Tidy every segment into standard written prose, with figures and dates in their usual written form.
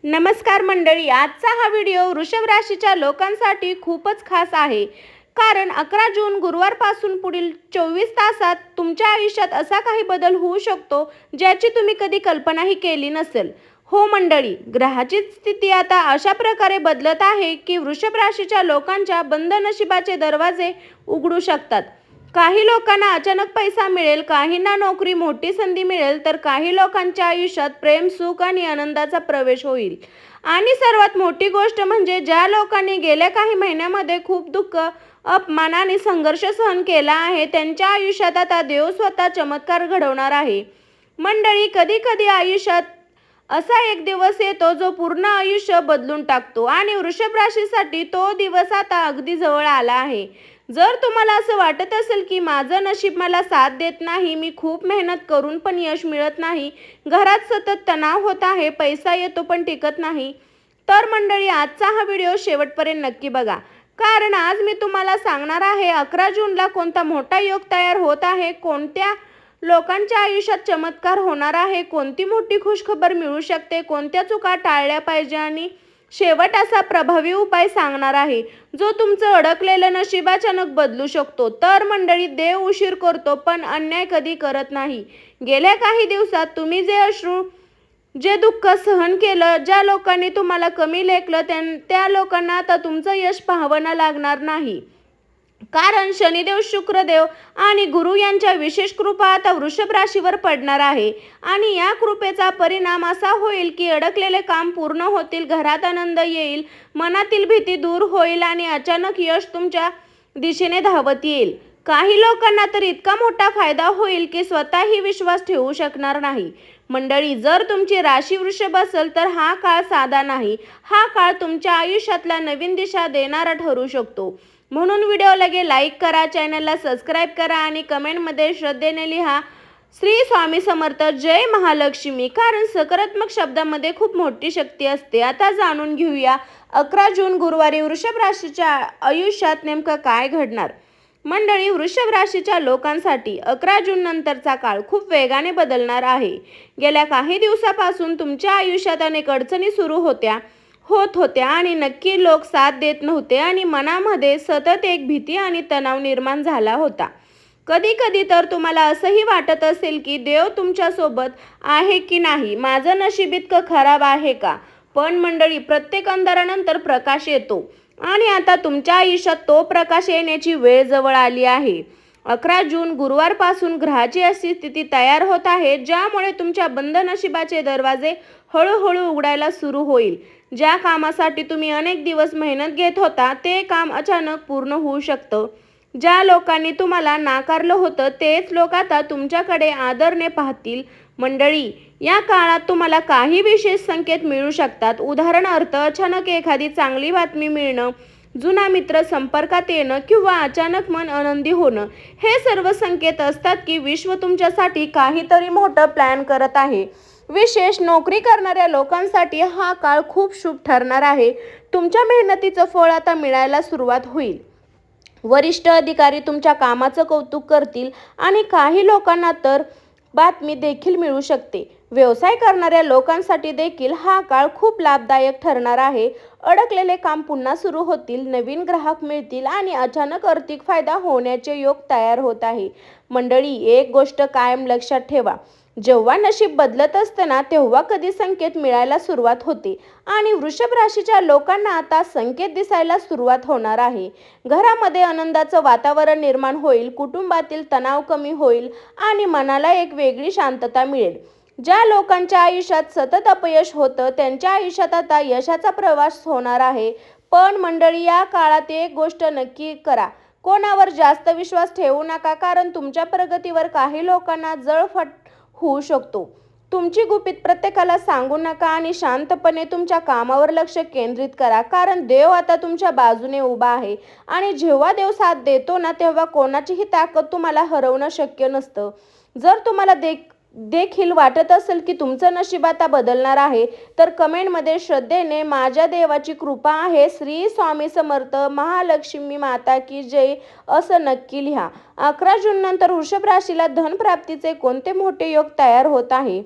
नमस्कार मंडळी, आजचा हा व्हिडिओ वृषभ राशीच्या लोकांसाठी खूपच खास आहे. कारण 11 जून गुरुवारपासून पुढील 24 तासात तुमच्या आयुष्यात असा काही बदल होऊ शकतो ज्याची तुम्ही कधी कल्पनाही केली नसेल. हो मंडळी, ग्रहाची स्थिती आता अशा प्रकारे बदलत आहे की वृषभ राशीच्या लोकांच्या बंद नशिबाचे दरवाजे उघडू शकतात. काही लोकांना अचानक पैसा मिळेल, काहींना नोकरी मोठी संधी मिळेल, तर काही लोकांच्या आयुष्यात प्रेम, सुख आणि आनंदाचा प्रवेश होईल. आणि सर्वात मोठी गोष्ट म्हणजे ज्या लोकांनी गेल्या काही महिन्यामध्ये खूप दुःख, अपमान आणि संघर्ष सहन केला आहे, त्यांच्या आयुष्यात आता देव स्वतः चमत्कार घडवणार आहे. मंडळी, कधी कधी आयुष्यात असा एक दिवस येतो जो पूर्ण आयुष्य बदलून टाकतो आणि वृषभ राशीसाठी तो दिवस आता अगदी जवळ आला आहे. जर तुम्हाला असं वाटत असेल की माझं नशीब मला साथ देत नाही, मी खूप मेहनत करून पण यश मिळत नाही, घरात सतत तणाव होत आहे, पैसा येतो पण टिकत नाही, तर मंडळी आजचा हा व्हिडिओ शेवटपर्यंत नक्की बघा. कारण आज मी तुम्हाला सांगणार आहे 11 जूनला कोणता मोठा योग तयार होत आहे, कोणत्या लोकांच्या आयुष्यात चमत्कार होणार आहे, कोणती मोठी खुशखबर मिळू शकते, कोणत्या चुका टाळल्या पाहिजे आणि शेवट असा प्रभावी उपाय सांगणार आहे जो तुमचं अडकलेलं नशीब अचानक बदलू शकतो. तर मंडळी, देव उशीर करतो पण अन्याय कधी करत नाही. गेल्या काही दिवसात तुम्ही जे अश्रू, जे दुःख सहन केलं, ज्या लोकांनी तुम्हाला कमी लेखलं, त्या लोकांना आता तुमचं यश पाहावं लागणार नाही. कारण शनिदेव, शुक्रदेव आणि गुरु यांच्या विशेष कृपा आता वृषभ राशीवर पडणार आहे. आणि या कृपेचा परिणाम असा होईल की अडकलेले काम पूर्ण होतील, घरात आनंद येईल, मनातील भीती दूर होईल आणि अचानक यश तुमच्या दिशेने धावत येईल. काही लोकांना तर इतका मोठा फायदा होईल की स्वतःही विश्वास ठेवू शकणार नाही. मंडळी, जर तुमची राशी वृषभ असेल तर हा काळ साधा नाही. हा काळ तुमच्या आयुष्यातला नवीन दिशा देणारा ठरू शकतो. म्हणून व्हिडिओ लगे लाईक करा, चॅनलला सबस्क्राईब करा आणि कमेंटमध्ये श्रद्धेने लिहा श्री स्वामी समर्थ, जय महालक्ष्मी. कारण सकारात्मक शब्दामध्ये खूप मोठी शक्ती असते. आता जाणून घेऊया 11 जून गुरुवारी वृषभ राशीच्या आयुष्यात नेमकं काय घडणार. मंडळी, वृषभ राशीच्या लोकांसाठी 11 जून नंतरचा काळ खूप वेगाने बदलणार आहे. गेल्या काही दिवसापासून तुमच्या आयुष्यात अनेक अडचणी सुरू होत होत्या आणि नक्की लोक साथ देत नव्हते आणि मनामध्ये सतत एक भीती आणि तणाव निर्माण झाला होता. कधी कधी तर तुम्हाला असंही वाटत असेल की देव तुमच्या सोबत आहे की नाही, माझं नशीब इतकं खराब आहे का. पण मंडळी, प्रत्येक अंधारानंतर प्रकाश येतो आणि आता तुमच्या आयुष्यात तो प्रकाश येण्याची वेळ जवळ आली आहे. 11 जून गुरुवारपासून ग्रहाची अशी स्थिती तयार होत आहे ज्यामुळे तुमच्या बंद नशिबाचे दरवाजे हळूहळू उघडायला सुरू होईल. ज्या कामासाठी तुम्ही अनेक दिवस मेहनत घेत होता ते काम अचानक पूर्ण होऊ शकतं. ज्या लोकांनी तुम्हाला नाकारलं होतं तेच लोक आता तुमच्याकडे आदरने पाहतील. मंडळी, या काळात तुम्हाला काही विशेष संकेत मिळू शकतात. उदाहरणार्थ, अचानक एखादी चांगली बातमी मिळणं, जुना मित्र संपर्कात येणं किंवा अचानक मन आनंदी होणं. हे सर्व संकेत असतात की विश्व तुमच्यासाठी काहीतरी मोठं प्लॅन करत आहे. विशेष नोकरी करणाऱ्या लोकांसाठी हा काळ खूप शुभ ठरणार आहे. तुमच्या मेहनतीचं फळ आता मिळायला सुरुवात होईल. वरिष्ठ अधिकारी तुमच्या कामाचं कौतुक करतील आणि काही लोकांना तर बातमी देखील मिळू शकते. व्यवसाय करणाऱ्या लोकांसाठी देखील हा काळ खूप लाभदायक ठरणार आहे. अडकलेले काम पुन्हा सुरू होतील, नवीन ग्राहक मिळतील आणि अचानक आर्थिक फायदा होण्याचे योग तयार होत आहे. मंडळी, एक गोष्ट कायम लक्षात ठेवा, जेव्हा नशीब बदलत असते ना, तेव्हा कधी संकेत मिळायला सुरुवात होते आणि वृषभ राशीच्या लोकांना आता संकेत दिसायला सुरुवात होणार आहे. घरामध्ये आनंदाचं वातावरण निर्माण होईल, कुटुंबातील तणाव कमी होईल आणि मनाला एक वेगळी शांतता मिळेल. ज्या लोकांच्या आयुष्यात सतत अपयश होतं त्यांच्या आयुष्यात आता यशाचा प्रवास होणार आहे. पण मंडळी, या काळात एक गोष्ट नक्की करा, कोणावर जास्त विश्वास ठेवू नका. कारण तुमच्या प्रगतीवर काही लोकांना जळफट होऊ शकतो. तुमची गुपित प्रत्येकाला सांगू नका आणि शांतपणे तुमच्या कामावर लक्ष केंद्रित करा. कारण देव आता तुमच्या बाजूने उभा आहे आणि जेव्हा देव साथ देतो ना, तेव्हा कोणाचीही ताकद तुम्हाला हरवणं शक्य नसतं. जर तुम्हाला देखील वाटत असेल की तुमचं नशीब आता बदलणार आहे, तर कमेंटमध्ये श्रद्धेने माझ्या देवाची कृपा आहे, श्री स्वामी समर्थ, महालक्ष्मी माता की जय असं नक्की लिहा. 11 जून नंतर वृषभ राशीला धनप्राप्तीचे कोणते मोठे योग तयार होत आहे.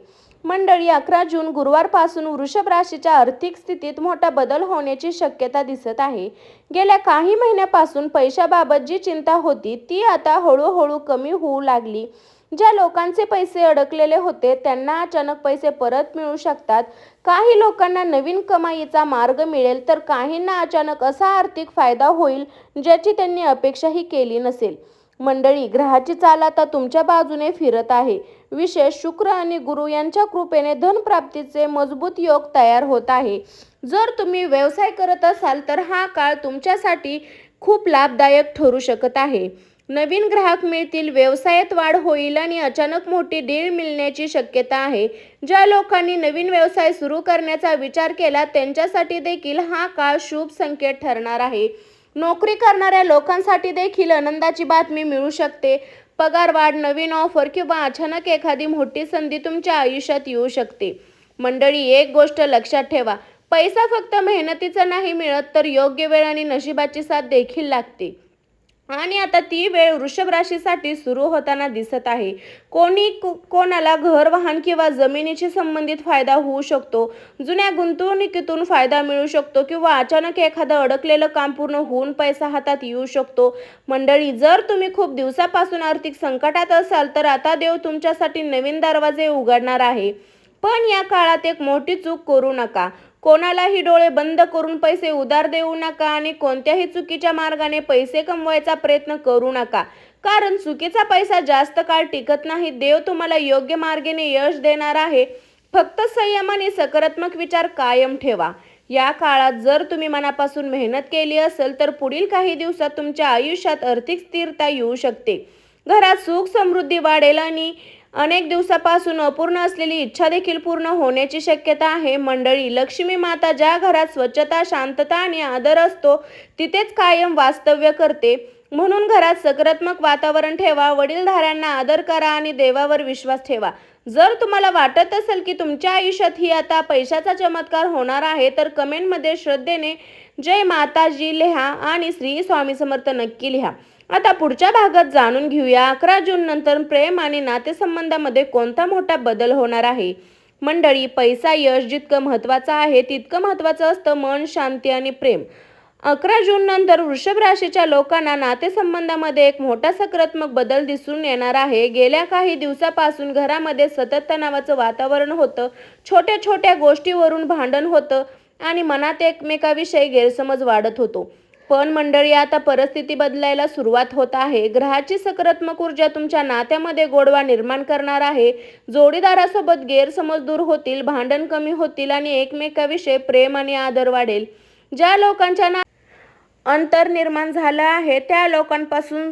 मंडळी, 11 जून गुरुवारपासून वृषभ राशीच्या आर्थिक स्थितीत मोठा बदल होण्याची शक्यता दिसत आहे. गेल्या काही महिन्यापासून पैशाबाबत जी चिंता होती ती आता हळूहळू कमी होऊ लागली. ज्या लोकांचे पैसे अडकलेले होते त्यांना अचानक पैसे परत मिळू शकतात. काही लोकांना नवीन कमाईचा मार्ग मिळेल, तर काहींना अचानक असा आर्थिक फायदा होईल ज्याची त्यांनी अपेक्षाही केली नसेल. मंडळी, ग्रहाची चाल आता तुमच्या बाजूने फिरत आहे. विशेष शुक्र आणि गुरु यांच्या कृपेने धनप्राप्तीचे मजबूत योग तयार होत आहे. जर तुम्ही व्यवसाय करत असाल तर हा काळ तुमच्यासाठी खूप लाभदायक ठरू शकत आहे. नवीन ग्राहक मिळतील, व्यवसायात वाढ होईल आणि अचानक मोठी डील मिळण्याची शक्यता आहे. ज्या लोकांनी नवीन व्यवसाय सुरू करण्याचा विचार केला त्यांच्यासाठी देखील हा काळ शुभ संकेत ठरणार आहे. नोकरी करणाऱ्या लोकांसाठी देखील आनंदाची बातमी मिळू शकते. पगारवाढ, नवीन ऑफर किंवा अचानक एखादी मोठी संधी तुमच्या आयुष्यात येऊ शकते. मंडळी, एक गोष्ट लक्षात ठेवा, पैसा फक्त मेहनतीचा नाही मिळत, तर योग्य वेळ आणि नशिबाची साथ देखील लागते. आणि आता ती वेळ वृषभ राशीसाठी सुरू होताना दिसत आहे. कोणाला घर, वाहन किंवा जमिनीशी संबंधित फायदा होऊ शकतो. जुन्या गुंतवणुकीतून फायदा मिळू शकतो किंवा अचानक एखादं अडकलेलं काम पूर्ण होऊन पैसा हातात येऊ शकतो. मंडळी, जर तुम्ही खूप दिवसापासून आर्थिक संकटात असाल तर आता देव तुमच्यासाठी नवीन दरवाजे उघडणार आहे. पण या काळात एक मोठी चूक करू नका. कोणालाही डोळे बंद करून पैसे उधार देऊ नका आणि कोणत्याही चुकीच्या मार्गाने पैसे कमवायचा प्रयत्न करू नका, कारण चुकीचा पैसा जास्त काळ टिकत नाही. देव तुम्हाला योग्य मार्गाने यश देणार आहे. फक्त संयम आणि सकारात्मक विचार कायम ठेवा. या काळात जर तुम्ही मनापासून मेहनत केली असेल तर पुढील काही दिवसात तुमच्या आयुष्यात आर्थिक स्थिरता येऊ शकते. घरात सुख समृद्धी वाढेल आणि अनेक दिवसापासून अपूर्ण असलेली इच्छा देखील पूर्ण होण्याची शक्यता आहे. मंडळी, लक्ष्मी माता ज्या घरात स्वच्छता, शांतता आणि आदर असतो तिथेच कायम वास्तव्य करते. म्हणून घरात सकारात्मक वातावरण ठेवा, वडीलधाऱ्यांना आदर करा आणि देवावर विश्वास ठेवा. जर तुम्हाला वाटत असेल की तुमच्या आयुष्यात ही आता पैशाचा चमत्कार होणार आहे तर कमेंटमध्ये श्रद्धेने जय माताजी लिहा आणि श्री स्वामी समर्थ नक्की लिहा. आता पुढच्या भागात जाणून घेऊया 11 जून नंतर प्रेम आणि नातेसंबंधामध्ये कोणता मोठा बदल होणार आहे. मंडळी, पैसा, यश जितकं महत्त्वाचं आहे तितकं महत्त्वाचं असतं मन, शांती आणि प्रेम. 11 जून नंतर वृषभ राशीच्या लोकांना नातेसंबंधामध्ये एक मोठा सकारात्मक बदल दिसून येणार आहे. गेल्या काही दिवसापासून घरामध्ये सतत तणावाचं वातावरण होतं. छोट्या छोट्या गोष्टीवरून भांडण होतं आणि मनात एकमेकाविषयी गैरसमज वाढत होतो. पण मंडळी, आता परिस्थिती बदलायला सुरुवात होत आहे. ग्रहाची सकारात्मक ऊर्जा तुमच्या नात्यामध्ये गोडवा निर्माण करणार आहे. जोडीदारासोबत गैरसमज दूर होतील, भांडण कमी होतील आणि एकमेकाविषयी प्रेम आणि आदर वाढेल. ज्या लोकांच्या अंतर निर्माण झालं आहे त्या लोकांपासून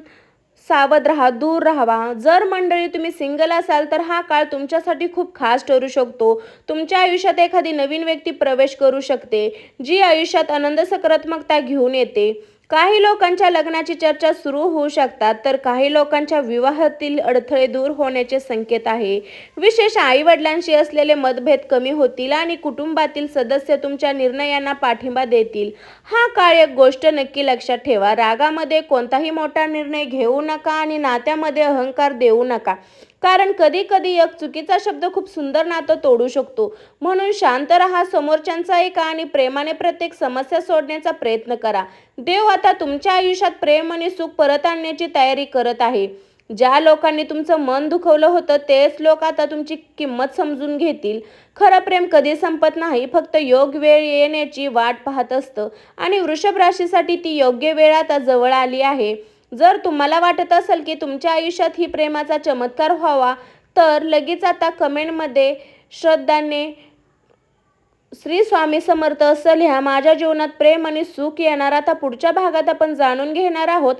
सावध राहा, दूर राहावा. जर मंडळी तुम्ही सिंगल असाल तर हा काळ तुमच्यासाठी खूप खास ठरू शकतो. तुमच्या आयुष्यात एखादी नवीन व्यक्ती प्रवेश करू शकते जी आयुष्यात आनंद, सकारात्मकता घेऊन येते. काही लोकांच्या लग्नाची चर्चा सुरू होऊ शकतात तर काही लोकांच्या विवाहातील अडथळे दूर होण्याचे संकेत आहे. विशेष आई-वडिलांशी असलेले मतभेद कमी होतील आणि कुटुंबातील सदस्य तुमच्या निर्णयांना पाठिंबा देतील. हा काळ एक गोष्ट नक्की लक्षात ठेवा, रागामध्ये कोणताही मोठा निर्णय घेऊ नका आणि नात्यामध्ये अहंकार देऊ नका, कारण कधी कधी एक चुकीचा शब्द खूप सुंदर नातं तोडू शकतो. म्हणून शांत राहा, समोरच्यांचा ऐका आणि प्रेमाने प्रत्येक समस्या सोडण्याचा प्रयत्न करा. देव आता तुमच्या आयुष्यात प्रेम आणि सुख परत आणण्याची तयारी करत आहे. ज्या लोकांनी तुमचं मन दुखवलं होतं तेच लोक आता तुमची किंमत समजून घेतील. खरं प्रेम कधी संपत नाही, फक्त योग्य वेळ येण्याची वाट पाहत असतं आणि वृषभ राशीसाठी ती योग्य वेळ आता जवळ आली आहे. जर तुम्हाला वाटत असेल की तुमच्या आयुष्यात ही प्रेमाचा चमत्कार व्हावा तर लगेच आता कमेंटमध्ये श्रद्धाने श्री स्वामी समर्थ असं लिहा. माझ्या जीवनात प्रेम आणि सुख येणार. आता पुढच्या भागात आपण जाणून घेणार आहोत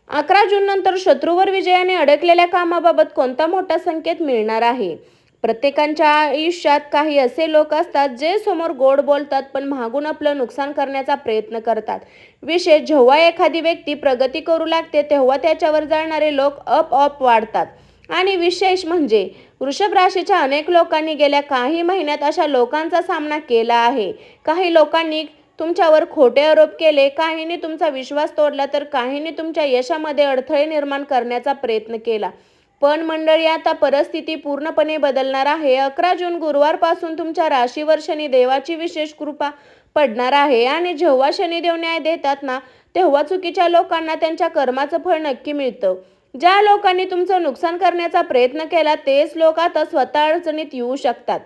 11 जून नंतर शत्रूवर विजयाने अडकलेल्या कामाबाबत कोणता मोठा संकेत मिळणार आहे. प्रत्येकाच्या आयुष्यात काही असे लोक असतात जे समोर गोड बोलतात पण मागून आपलं नुकसान करण्याचा प्रयत्न करतात. विशेष जेव्हा एखादी व्यक्ती प्रगती करू लागते तेव्हा त्याच्यावर जाणारे लोक आपोआप वाढतात. आणि विशेष म्हणजे वृषभ राशीच्या अनेक लोकांनी गेल्या काही महिन्यात अशा लोकांचा सामना केला आहे. काही लोकांनी तुमच्यावर खोटे आरोप केले, काहींनी तुमचा विश्वास तोडला तर काहींनी तुमच्या यशामध्ये अडथळे निर्माण करण्याचा प्रयत्न केला. पण मंडळी, आता परिस्थिती पूर्णपणे बदलणार आहे. 11 जून गुरुवारपासून तुमच्या राशीवर शनिदेवाची विशेष कृपा पडणार आहे आणि जेव्हा शनिदेव न्याय देतात ना, तेव्हा चुकीच्या लोकांना त्यांच्या कर्माचं फळ नक्की मिळतं. ज्या लोकांनी तुमचं नुकसान करण्याचा प्रयत्न केला तेच लोक आता स्वतः अडचणीत येऊ शकतात.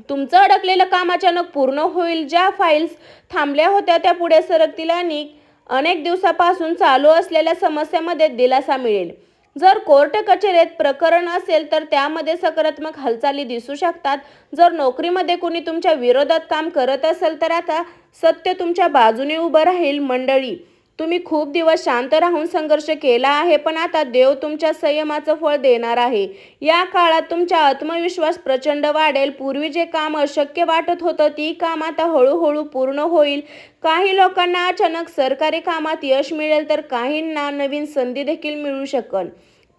तुमचं अडकलेलं काम अचानक पूर्ण होईल. ज्या फाईल्स थांबल्या होत्या त्या पुढे सरकतील आणि अनेक दिवसापासून चालू असलेल्या समस्यामध्ये दिलासा मिळेल. जर कोर्ट कचेरीत प्रकरण असेल तर त्यामध्ये सकारात्मक हालचाली दिसू शकतात. जर नोकरीमध्ये कुणी तुमच्या विरोधात काम करत असेल तर आता सत्य तुमच्या बाजूने उभं राहील. मंडळी, तुम्ही खूप दिवस शांत राहून संघर्ष केला आहे, पण आता देव तुमच्या संयमाचं फळ देणार आहे. या काळात तुमचा आत्मविश्वास प्रचंड वाढेल. पूर्वी जे काम अशक्य वाटत होतं ती काम आता हळूहळू पूर्ण होईल. काही लोकांना अचानक सरकारी कामात यश मिळेल तर काहींना नवीन संधी देखील मिळू शकेल.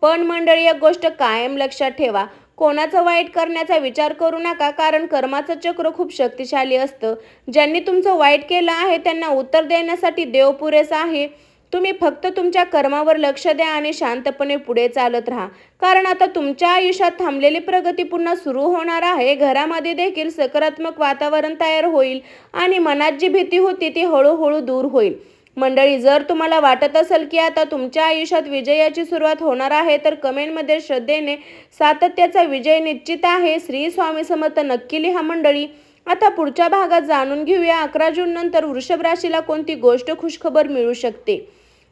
पण मंडळी, एक गोष्ट कायम लक्षात ठेवा, कोणाचं वाईट करण्याचा विचार करू नका, कारण कर्माचं चक्र खूप शक्तिशाली असतं. ज्यांनी तुमचं वाईट केलं आहे त्यांना उत्तर देण्यासाठी देव पुरेसा आहे. तुम्ही फक्त तुमच्या कर्मावर लक्ष द्या आणि शांतपणे पुढे चालत राहा, कारण आता तुमच्या आयुष्यात थांबलेली प्रगती पुन्हा सुरू होणार आहे. घरामध्ये देखील सकारात्मक वातावरण तयार होईल आणि मनात जी भीती होती ती हळूहळू दूर होईल. मंडळी, जर तुम्हाला वाटत असेल की आता तुमच्या आयुष्यात विजयाची सुरुवात होणार आहे तर कमेंटमध्ये श्रद्धेने सातत्याचा विजय निश्चित आहे, श्री स्वामी समर्थ नक्की लिहा. मंडळी, आता पुढच्या भागात जाणून घेऊया 11 जून नंतर वृषभ राशीला कोणती गोष्ट खुशखबर मिळू शकते.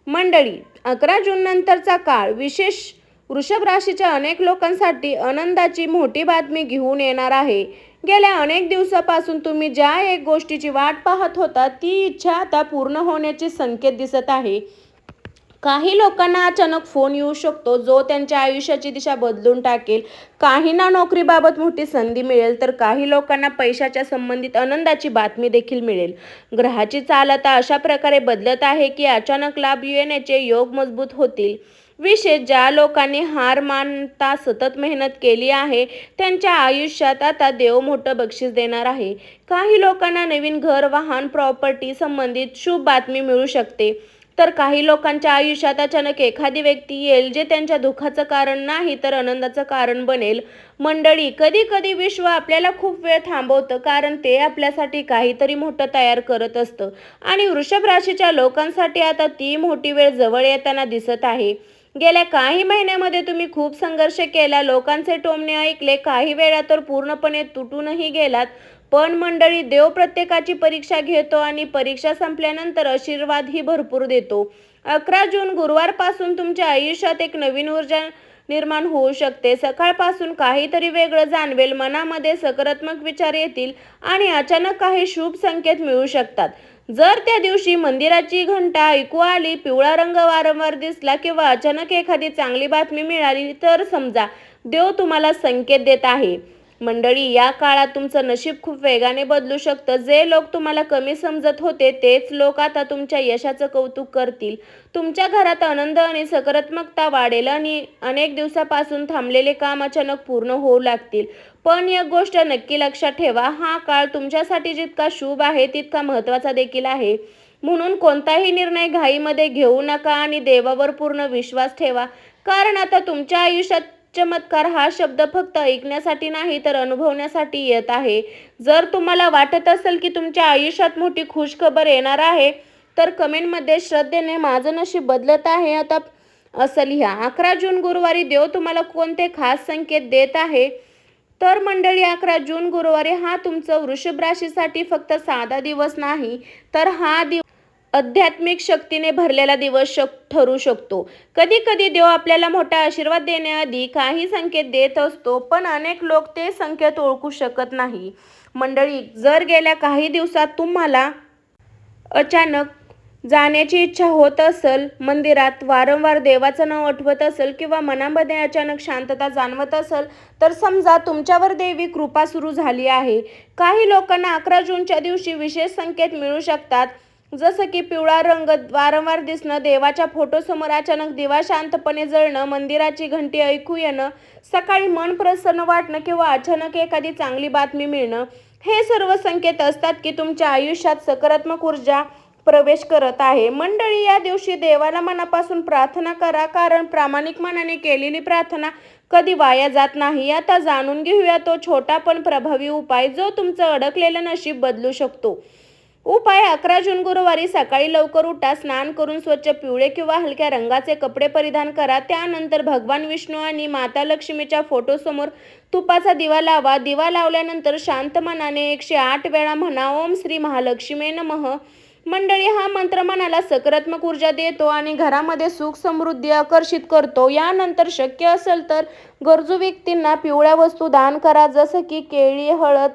मंडळी, 11 जून नंतरचा काळ विशेष वृषभ राशीच्या अनेक लोकांसाठी आनंदाची मोठी बातमी घेऊन येणार आहे. गेल्या अनेक दिवसापासून तुम्ही ज्या एक गोष्टीची वाट पाहत होता ती इच्छा आता पूर्ण होण्याचे संकेत दिसत आहे. काही लोकांना अचानक फोन येऊ शकतो जो त्यांच्या आयुष्याची दिशा बदलून टाकेल. काहींना नोकरीबाबत मोठी संधी मिळेल तर काही लोकांना पैशाच्या संबंधित आनंदाची बातमी देखील मिळेल. ग्रहाची चाल आता अशा प्रकारे बदलत आहे की अचानक लाभ येण्याचे योग मजबूत होतील. विशेष ज्या लोकांनी हार मानता सतत मेहनत केली आहे त्यांच्या आयुष्यात आता देव मोठं बक्षीस देणार आहे. काही लोकांना नवीन घर, वाहन, प्रॉपर्टी संबंधित शुभ बातमी मिळू शकते. तर काही लोकांच्या आयुष्यात अचानक एखादी व्यक्ती येईल जे त्यांच्या दुःखाचं कारण नाही तर आनंदाचं कारण बनेल. मंडळी, कधी कधी विश्व आपल्याला खूप वेळ थांबवतं कारण ते आपल्यासाठी काहीतरी मोठं तयार करत असतं आणि वृषभ राशीच्या लोकांसाठी आता ती मोठी वेळ जवळ येताना दिसत आहे. गेल्या काही महिन्यामध्ये तुम्ही खूप संघर्ष केला, लोकांचे टोमणे ऐकले, काही वेळा तर पूर्णपणे तुटूनही गेलात. पण मंडळी, देव प्रत्येकाची परीक्षा घेतो आणि परीक्षा संपल्यानंतर आशीर्वादही भरपूर देतो. 11 जून गुरुवारपासून तुमच्या आयुष्यात एक नवीन ऊर्जा निर्माण होऊ शकते. सकाळपासून काहीतरी वेगळं जाणवेल, मनामध्ये सकारात्मक विचार येतील आणि अचानक काही शुभ संकेत मिळू शकतात. जर त्या दिवशी मंदिराची घंटा ऐकू आली, पिवळा रंग वारंवार दिसला किंवा अचानक एखादी चांगली बातमी मिळाली तर समजा देव तुम्हाला संकेत देत आहे. मंडळी, या काळात तुमचं नशीब खूप वेगाने बदलू शकतं. जे लोक तुम्हाला कमी समजत होते तेच लोक आता तुमच्या यशाचं कौतुक करतील. तुमच्या घरात आनंद आणि सकारात्मकता वाढेल आणि अनेक दिवसापासून थांबलेले काम अचानक पूर्ण होऊ लागतील. पण एक गोष्ट नक्की लक्षात ठेवा, हा काळ तुमच्यासाठी जितका शुभ आहे तितका महत्त्वाचा देखील आहे. म्हणून कोणताही निर्णय घाईमध्ये घेऊ नका आणि देवावर पूर्ण विश्वास ठेवा, कारण आता तुमच्या आयुष्यात चमत्कार हा शब्द फक्त ऐकण्यासाठी नाही तर अनुभवण्यासाठी येत आहे. जर तुम्हाला वाटत असेल की तुमच्या आयुष्यात मोठी खुशखबर येणार आहे तर कमेंटमध्ये श्रद्धेने माझं नशीब बदलत आहे आता असं लिहा. 11 जून गुरुवारी देव तुम्हाला कोणते खास संकेत देत आहे? तर मंडळी, 11 जून गुरुवारी हा तुमचं वृषभ राशीसाठी फक्त साधा दिवस नाही तर हा दिवस आध्यात्मिक शक्तीने भरलेला दिवस ठरू शकतो. कधी कधी देव आपल्याला मोठा आशीर्वाद देण्याआधी काही संकेत देत असतो, पण अनेक लोक ते संकेत ओळखू शकत नाही. मंडळी, जर गेल्या काही दिवसात तुम्हाला अचानक जाण्याची इच्छा होत असेल, मंदिरात वारंवार देवाचं नाव आठवत असेल किंवा मनामध्ये अचानक शांतता जाणवत असेल तर समजा तुमच्यावर देवी कृपा सुरू झाली आहे. काही लोकांना 11 जूनच्या दिवशी विशेष संकेत मिळू शकतात, जसं की पिवळा रंग वारंवार दिसणं, देवाच्या फोटोसमोर अचानक दिवा शांतपणे जळणं, मंदिराची घंटी ऐकू येणं, सकाळी मन प्रसन्न वाटणं किंवा अचानक एखादी चांगली बातमी मिळणं. हे सर्व संकेत असतात की तुमच्या आयुष्यात सकारात्मक ऊर्जा प्रवेश करत आहे. मंडळी, या दिवशी देवाला मनापासून प्रार्थना करा, कारण प्रामाणिक मनाने केलेली प्रार्थना कधी वाया जात नाही. आता जाणून घेऊया तो छोटा पण प्रभावी उपाय, जो तुमचं अडकलेलं नशीब बदलू शकतो. उपाय: 11 जून गुरुवारी सकाळी लवकर उठा, स्नान करून स्वच्छ पिवळे किंवा हलक्या रंगाचे कपडे परिधान करा. त्यानंतर भगवान विष्णू आणि माता लक्ष्मीच्या फोटोसमोर तुपाचा दिवा लावा. दिवा लावल्यानंतर शांत मनाने 108 वेळा म्हणा, ओम श्री महालक्ष्मी नमः. मंडळी, हा मंत्र मनाला सकारात्मक ऊर्जा देतो आणि घरामध्ये सुख समृद्धी आकर्षित करतो. यानंतर शक्य असेल तर गरजू व्यक्तींना पिवळ्या वस्तू दान करा, जसं की केळी, हळद,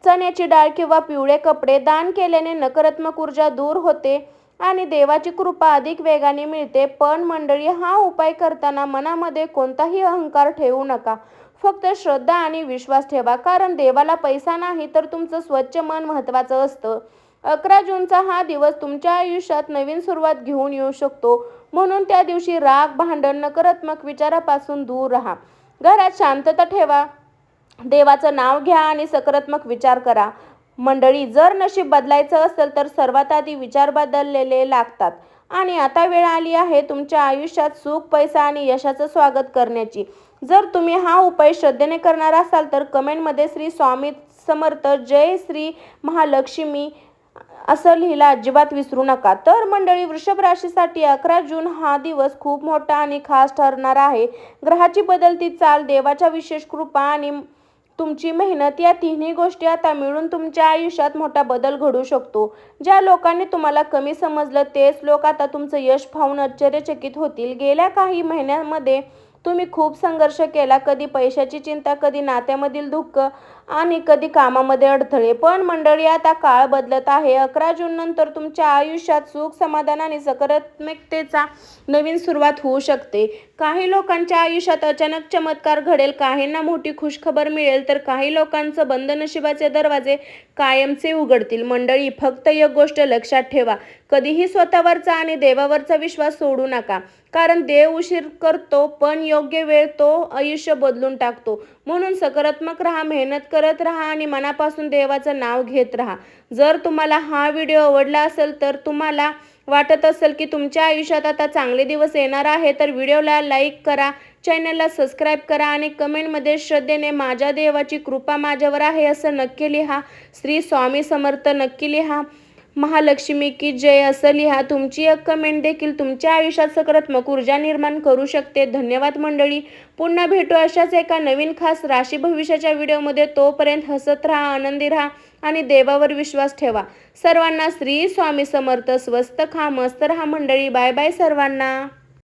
चण्याची डाळ किंवा पिवळे कपडे. दान केल्याने नकारात्मक ऊर्जा दूर होते आणि देवाची कृपा अधिक वेगाने मिळते. पण मंडळी, हा उपाय करताना मनामध्ये कोणताही अहंकार ठेवू नका. फक्त श्रद्धा आणि विश्वास ठेवा, कारण देवाला पैसा नाही तर तुमचं स्वच्छ मन महत्त्वाचं असतं. 11 जूनचा हा दिवस तुमच्या आयुष्यात नवीन सुरुवात घेऊन येऊ शकतो. म्हणून त्या दिवशी राग, भांडण, नकारात्मक विचारापासून दूर राहा. घरात शांतता ठेवा, देवाचं नाव घ्या आणि सकारात्मक विचार करा. मंडळी, जर नशीब बदलायचं असेल तर सर्वात आधी विचार बदललेले लागतात. आणि आता वेळ आली आहे तुमच्या आयुष्यात सुख, पैसा आणि यशाचं स्वागत करण्याची. जर तुम्ही हा उपाय श्रद्धेने करणार असाल तर कमेंटमध्ये श्री स्वामी समर्थ, जय श्री महालक्ष्मी असं लिहिला अजिबात विसरू नका. तर मंडळी, वृषभ राशीसाठी 11 जून हा दिवस खूप मोठा आणि खास ठरणार आहे. ग्रहाची बदलती चाल, देवाच्या विशेष कृपा आणि तुमची मेहनत या तिन्ही गोष्टी आता मिळून तुमच्या आयुष्यात मोठा बदल घडू शकतो. ज्या लोकांनी तुम्हाला कमी समजलं तेच लोक आता तुमचं यश पाहून आश्चर्यचकित होतील. गेल्या काही महिन्यांमध्ये तुम्ही खूप संघर्ष केला, कधी पैशाची चिंता, कधी नात्यामधील दुःख आणि कधी कामामध्ये अडथळे. पण मंडळी, आता काळ बदलत आहे. 11 जून नंतर तुमच्या आयुष्यात सुख, समाधान आणि सकारात्मकतेचा नवीन सुरुवात होऊ शकते. काही लोकांच्या आयुष्यात अचानक चमत्कार घडेल, काहींना मोठी खुशखबर मिळेल, तर काही लोकांचं बंद नशिबाचे दरवाजे कायमचे उघडतील. मंडळी, फक्त एक गोष्ट लक्षात ठेवा, कधीही स्वतःवरचा आणि देवावरचा विश्वास सोडू नका, कारण देव उशीर करतो पण योग्य वेळ तो आयुष्य बदलून टाकतो. म्हणून सकारात्मक राहा, मेहनत करत राहा आणि मनापासून देवाचं नाव घेत राहा. जर तुम्हाला हा व्हिडिओ आवडला असेल तर तुम्हाला वाटत असेल की तुमच्या आयुष्यात आता चांगले दिवस येणार आहे, तर व्हिडिओला लाईक करा, चॅनलला सबस्क्राईब करा आणि कमेंटमध्ये श्रद्धेने माझ्या देवाची कृपा माझ्यावर आहे असं नक्की लिहा. श्री स्वामी समर्थ नक्की लिहा. महालक्ष्मी की जय असं लिहा. तुमची एक कमेंट देखील तुमच्या आयुष्यात सकारात्मक ऊर्जा निर्माण करू शकते. धन्यवाद मंडळी. पुन्हा भेटू अशाच एका नवीन खास राशी भविष्याच्या व्हिडिओमध्ये. तोपर्यंत हसत राहा, आनंदी राहा आणि देवावर विश्वास ठेवा. सर्वांना श्री स्वामी समर्थ. स्वस्त खा, मस्त राहा मंडळी. बाय बाय सर्वांना.